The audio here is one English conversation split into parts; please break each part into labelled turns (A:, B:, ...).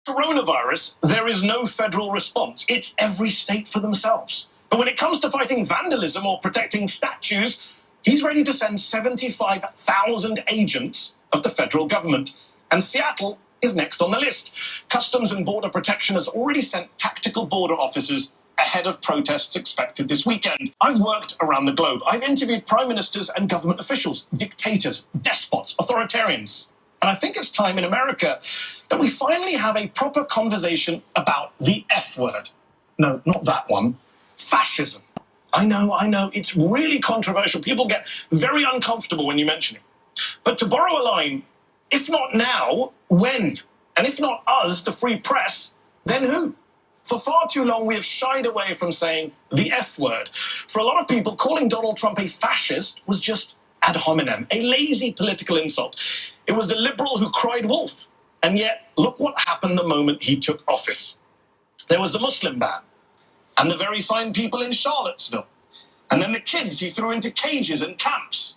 A: Coronavirus, there is no federal response. It's every state for themselves. But when it comes to fighting vandalism or protecting statues, he's ready to send 75,000 agents of the federal government. And Seattle is next on the list. Customs and Border Protection has already sent tactical border officers ahead of protests expected this weekend. I've worked around the globe. I've interviewed prime ministers and government officials, dictators, despots, authoritarians. And I think it's time in America that we finally have a proper conversation about the F word. No, not that one. Fascism. I know, it's really controversial. People get very uncomfortable when you mention it. But to borrow a line, if not now, when? And if not us, the free press, then who? For far too long, we have shied away from saying the F word. For a lot of people, calling Donald Trump a fascist was just ad hominem, a lazy political insult. It was the liberal who cried wolf. And yet, look what happened the moment he took office. There was the Muslim ban, and the very fine people in Charlottesville, and then the kids he threw into cages and camps.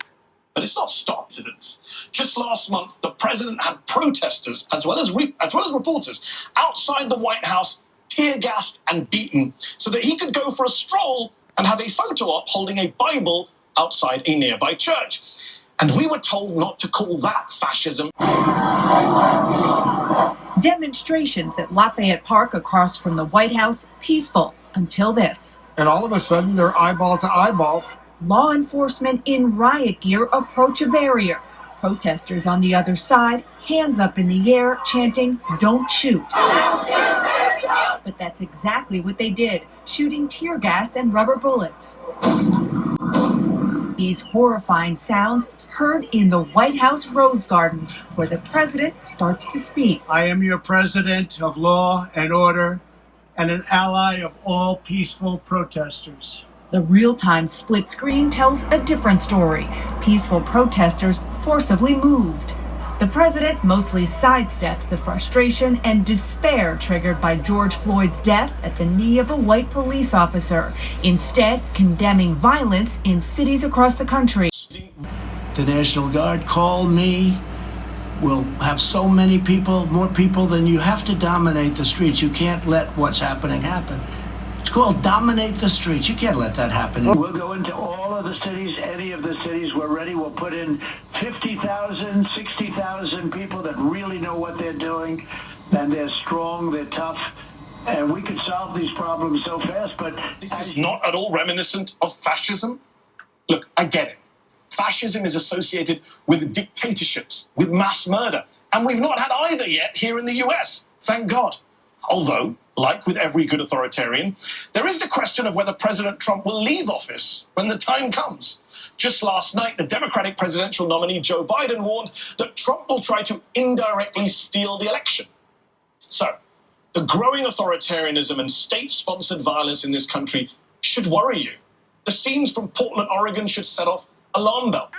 A: But it's not stopped incidents. Just last month, the president had protesters, as well as reporters, outside the White House, tear-gassed and beaten, so that he could go for a stroll and have a photo op holding a Bible outside a nearby church. And we were told not to call that fascism.
B: Demonstrations at Lafayette Park across from the White House, peaceful until this.
C: And all of a sudden, they're eyeball to eyeball.
B: Law enforcement in riot gear approach a barrier. Protesters on the other side, hands up in the air, chanting, "Don't shoot." But that's exactly what they did, shooting tear gas and rubber bullets. These horrifying sounds heard in the White House Rose Garden, where the president starts to speak.
D: I am your president of law and order and an ally of all peaceful protesters.
B: The real-time split screen tells a different story. Peaceful protesters forcibly moved. The president mostly sidestepped the frustration and despair triggered by George Floyd's death at the knee of a white police officer, instead condemning violence in cities across the country.
D: The National Guard called me. We'll have so many people, more people than you have to dominate the streets. You can't let what's happening happen. It's called dominate the streets. You can't let that happen.
E: We'll go into all of the cities, any of the cities. We're ready. We'll put in 50,000, 60,000 people that really know what they're doing, and they're strong, they're tough, and we could solve these problems so fast. But
A: this is not at all reminiscent of fascism. Look, I get it. Fascism is associated with dictatorships, with mass murder, and we've not had either yet here in the US. Thank God. Although, like with every good authoritarian, there is the question of whether President Trump will leave office when the time comes. Just last night, the Democratic presidential nominee Joe Biden warned that Trump will try to indirectly steal the election. So, the growing authoritarianism and state-sponsored violence in this country should worry you. The scenes from Portland, Oregon should set off alarm bell.